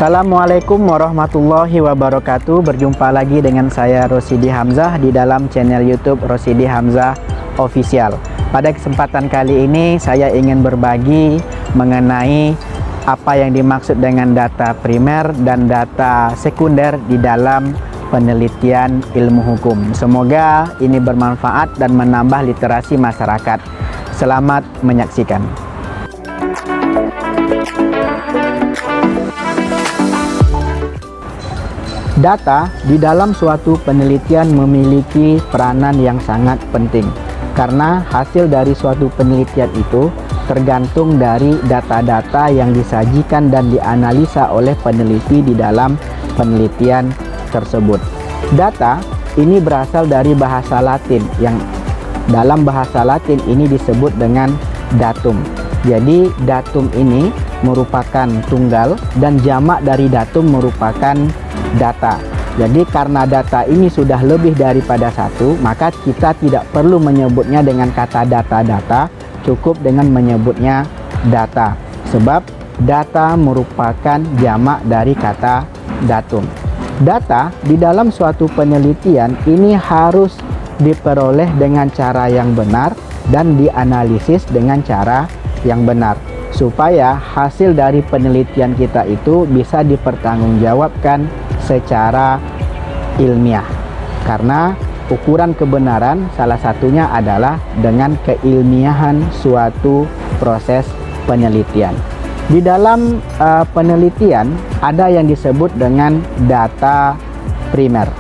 Assalamualaikum warahmatullahi wabarakatuh. Berjumpa lagi dengan saya Rosidi Hamzah di dalam channel YouTube Rosidi Hamzah Official. Pada kesempatan kali ini saya ingin berbagi mengenai apa yang dimaksud dengan data primer dan data sekunder di dalam penelitian ilmu hukum. Semoga ini bermanfaat dan menambah literasi masyarakat. Selamat menyaksikan. Data di dalam suatu penelitian memiliki peranan yang sangat penting karena hasil dari suatu penelitian itu tergantung dari data-data yang disajikan dan dianalisa oleh peneliti di dalam penelitian tersebut. Data ini berasal dari bahasa Latin yang dalam bahasa Latin ini disebut dengan datum. Jadi datum ini merupakan tunggal dan jamak dari datum merupakan data. Jadi karena data ini sudah lebih daripada satu, maka kita tidak perlu menyebutnya dengan kata data-data, cukup dengan menyebutnya data. Sebab data merupakan jamak dari kata datum. Data di dalam suatu penelitian ini harus diperoleh dengan cara yang benar dan dianalisis dengan cara yang benar, supaya hasil dari penelitian kita itu bisa dipertanggungjawabkan secara ilmiah. Karena ukuran kebenaran salah satunya adalah dengan keilmiahan suatu proses penelitian. Di dalam penelitian ada yang disebut dengan data primer.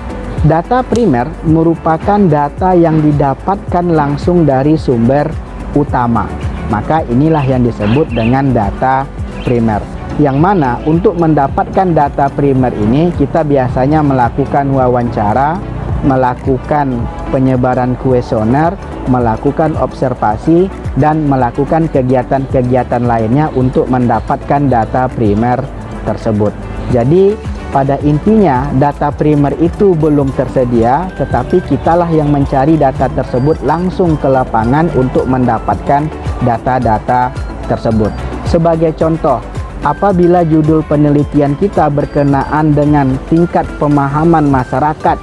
Data primer merupakan data yang didapatkan langsung dari sumber utama. Maka inilah yang disebut dengan data primer. Yang mana untuk mendapatkan data primer ini kita biasanya melakukan wawancara, melakukan penyebaran kuesioner, melakukan observasi, dan melakukan kegiatan-kegiatan lainnya untuk mendapatkan data primer tersebut. Jadi pada intinya data primer itu belum tersedia, tetapi kitalah yang mencari data tersebut langsung ke lapangan untuk mendapatkan data-data tersebut. Sebagai contoh, apabila judul penelitian kita berkenaan dengan tingkat pemahaman masyarakat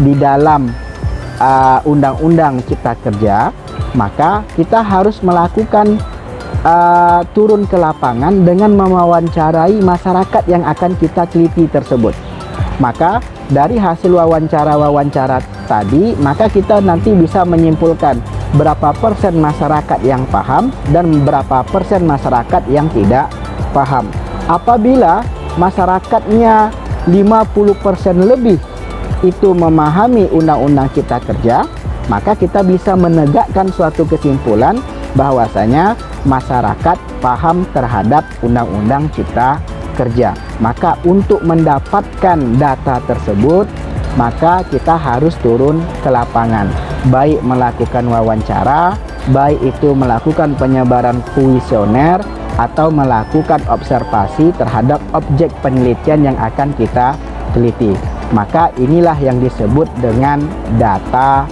di dalam Undang-Undang Cipta Kerja, maka kita harus melakukan turun ke lapangan dengan mewawancarai masyarakat yang akan kita teliti tersebut. Maka dari hasil wawancara-wawancara tadi, maka kita nanti bisa menyimpulkan berapa persen masyarakat yang paham dan berapa persen masyarakat yang tidak paham. Apabila masyarakatnya 50% lebih itu memahami Undang-Undang Cipta Kerja, maka kita bisa menegakkan suatu kesimpulan bahwasanya masyarakat paham terhadap Undang-Undang Cipta Kerja. Maka untuk mendapatkan data tersebut, maka kita harus turun ke lapangan, baik melakukan wawancara, baik itu melakukan penyebaran kuesioner, atau melakukan observasi terhadap objek penelitian yang akan kita teliti. Maka inilah yang disebut dengan data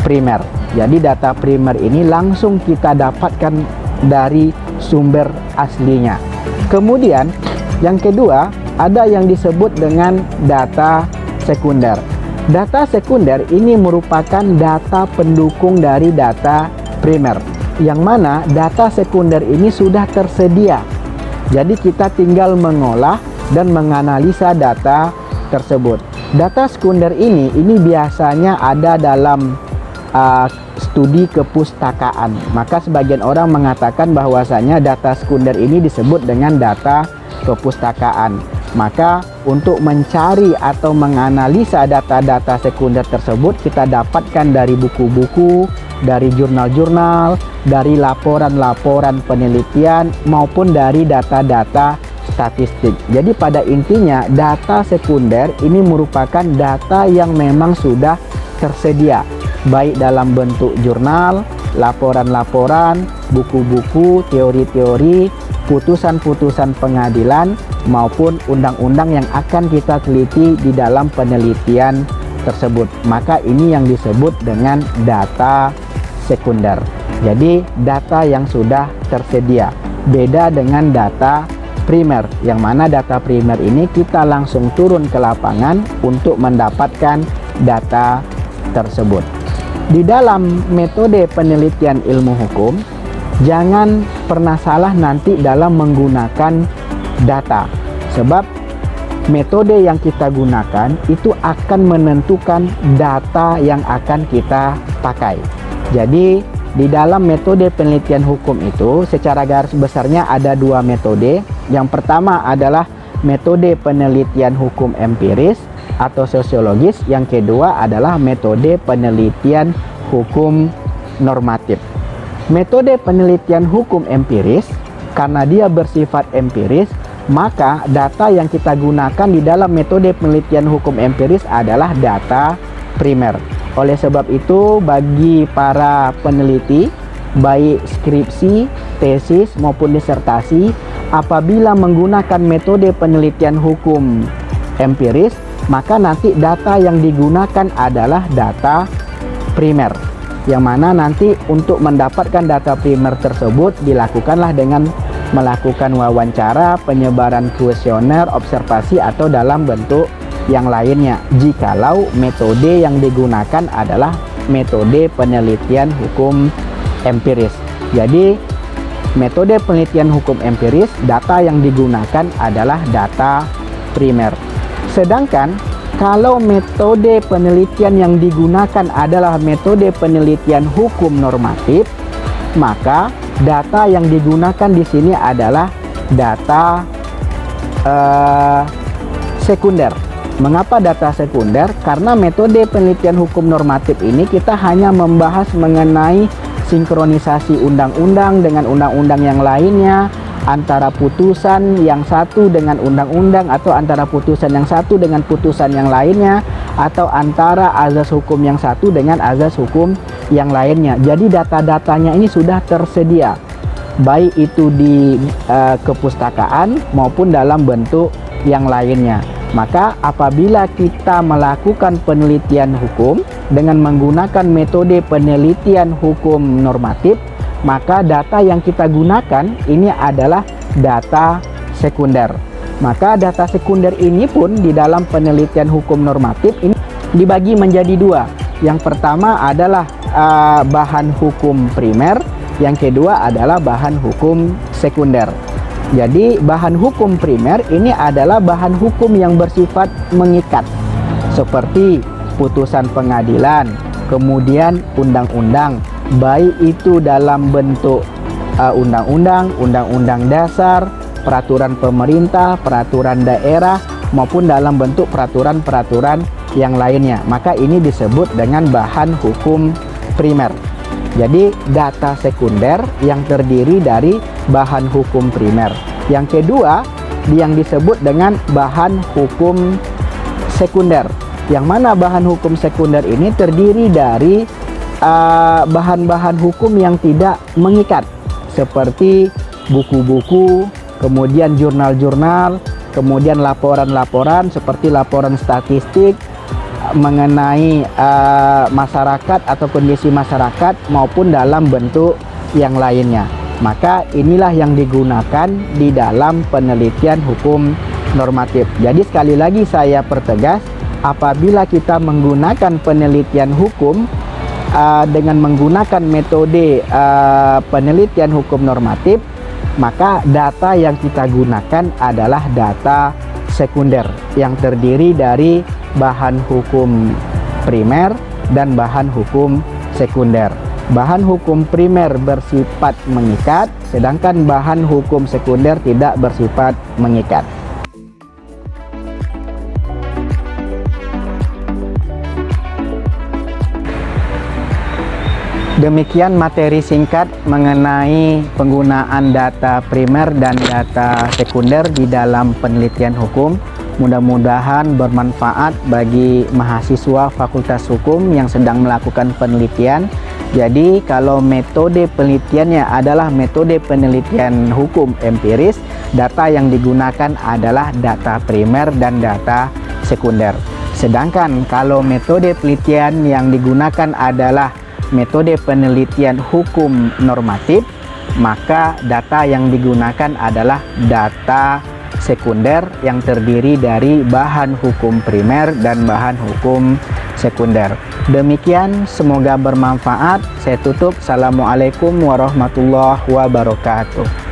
primer. Jadi data primer ini langsung kita dapatkan dari sumber aslinya. Kemudian yang kedua ada yang disebut dengan data sekunder. Data sekunder ini merupakan data pendukung dari data primer, yang mana data sekunder ini sudah tersedia. Jadi kita tinggal mengolah dan menganalisa data tersebut. Data sekunder ini biasanya ada dalam studi kepustakaan. Maka sebagian orang mengatakan bahwasanya data sekunder ini disebut dengan data kepustakaan. Maka untuk mencari atau menganalisa data-data sekunder tersebut kita dapatkan dari buku-buku, dari jurnal-jurnal, dari laporan-laporan penelitian maupun dari data-data statistik. Jadi pada intinya data sekunder ini merupakan data yang memang sudah tersedia, baik dalam bentuk jurnal, laporan-laporan, buku-buku, teori-teori, putusan-putusan pengadilan maupun undang-undang yang akan kita teliti di dalam penelitian tersebut. Maka ini yang disebut dengan data sekunder. Jadi data yang sudah tersedia, beda dengan data primer, yang mana data primer ini kita langsung turun ke lapangan untuk mendapatkan data tersebut. Di dalam metode penelitian ilmu hukum, jangan pernah salah nanti dalam menggunakan data, sebab metode yang kita gunakan itu akan menentukan data yang akan kita pakai. Jadi di dalam metode penelitian hukum itu secara garis besarnya ada dua metode. Yang pertama adalah metode penelitian hukum empiris atau sosiologis. Yang kedua adalah metode penelitian hukum normatif. Metode penelitian hukum empiris, karena dia bersifat empiris, maka data yang kita gunakan di dalam metode penelitian hukum empiris adalah data primer. Oleh sebab itu, bagi para peneliti, baik skripsi, tesis maupun disertasi, apabila menggunakan metode penelitian hukum empiris, maka nanti data yang digunakan adalah data primer, yang mana nanti untuk mendapatkan data primer tersebut dilakukanlah dengan melakukan wawancara, penyebaran kuesioner, observasi, atau dalam bentuk yang lainnya, jikalau metode yang digunakan adalah metode penelitian hukum empiris. Jadi metode penelitian hukum empiris, data yang digunakan adalah data primer. Sedangkan kalau metode penelitian yang digunakan adalah metode penelitian hukum normatif, maka data yang digunakan di sini adalah data sekunder. Mengapa data sekunder? Karena metode penelitian hukum normatif ini kita hanya membahas mengenai sinkronisasi undang-undang dengan undang-undang yang lainnya, antara putusan yang satu dengan undang-undang, atau antara putusan yang satu dengan putusan yang lainnya, atau antara azas hukum yang satu dengan azas hukum yang lainnya. Jadi data-datanya ini sudah tersedia, baik itu di kepustakaan maupun dalam bentuk yang lainnya. Maka apabila kita melakukan penelitian hukum dengan menggunakan metode penelitian hukum normatif, maka data yang kita gunakan ini adalah data sekunder. Maka data sekunder ini pun di dalam penelitian hukum normatif ini dibagi menjadi dua. Yang pertama adalah bahan hukum primer, yang kedua adalah bahan hukum sekunder. Jadi bahan hukum primer ini adalah bahan hukum yang bersifat mengikat, seperti putusan pengadilan, kemudian undang-undang, baik itu dalam bentuk undang-undang, undang-undang dasar, peraturan pemerintah, peraturan daerah, maupun dalam bentuk peraturan-peraturan yang lainnya. Maka ini disebut dengan bahan hukum primer. Jadi data sekunder yang terdiri dari bahan hukum primer. Yang kedua yang disebut dengan bahan hukum sekunder, yang mana bahan hukum sekunder ini terdiri dari bahan-bahan hukum yang tidak mengikat, seperti buku-buku, kemudian jurnal-jurnal, kemudian laporan-laporan seperti laporan statistik mengenai masyarakat atau kondisi masyarakat maupun dalam bentuk yang lainnya. Maka inilah yang digunakan di dalam penelitian hukum normatif. Jadi sekali lagi saya pertegas, apabila kita menggunakan penelitian hukum dengan menggunakan metode penelitian hukum normatif, maka data yang kita gunakan adalah data sekunder yang terdiri dari bahan hukum primer dan bahan hukum sekunder. Bahan hukum primer bersifat mengikat, sedangkan bahan hukum sekunder tidak bersifat mengikat. Demikian materi singkat mengenai penggunaan data primer dan data sekunder di dalam penelitian hukum. Mudah-mudahan bermanfaat bagi mahasiswa Fakultas Hukum yang sedang melakukan penelitian. Jadi kalau metode penelitiannya adalah metode penelitian hukum empiris, data yang digunakan adalah data primer dan data sekunder. Sedangkan kalau metode penelitian yang digunakan adalah metode penelitian hukum normatif, maka data yang digunakan adalah data sekunder yang terdiri dari bahan hukum primer dan bahan hukum sekunder. Demikian, semoga bermanfaat. Saya tutup. Assalamualaikum warahmatullahi wabarakatuh.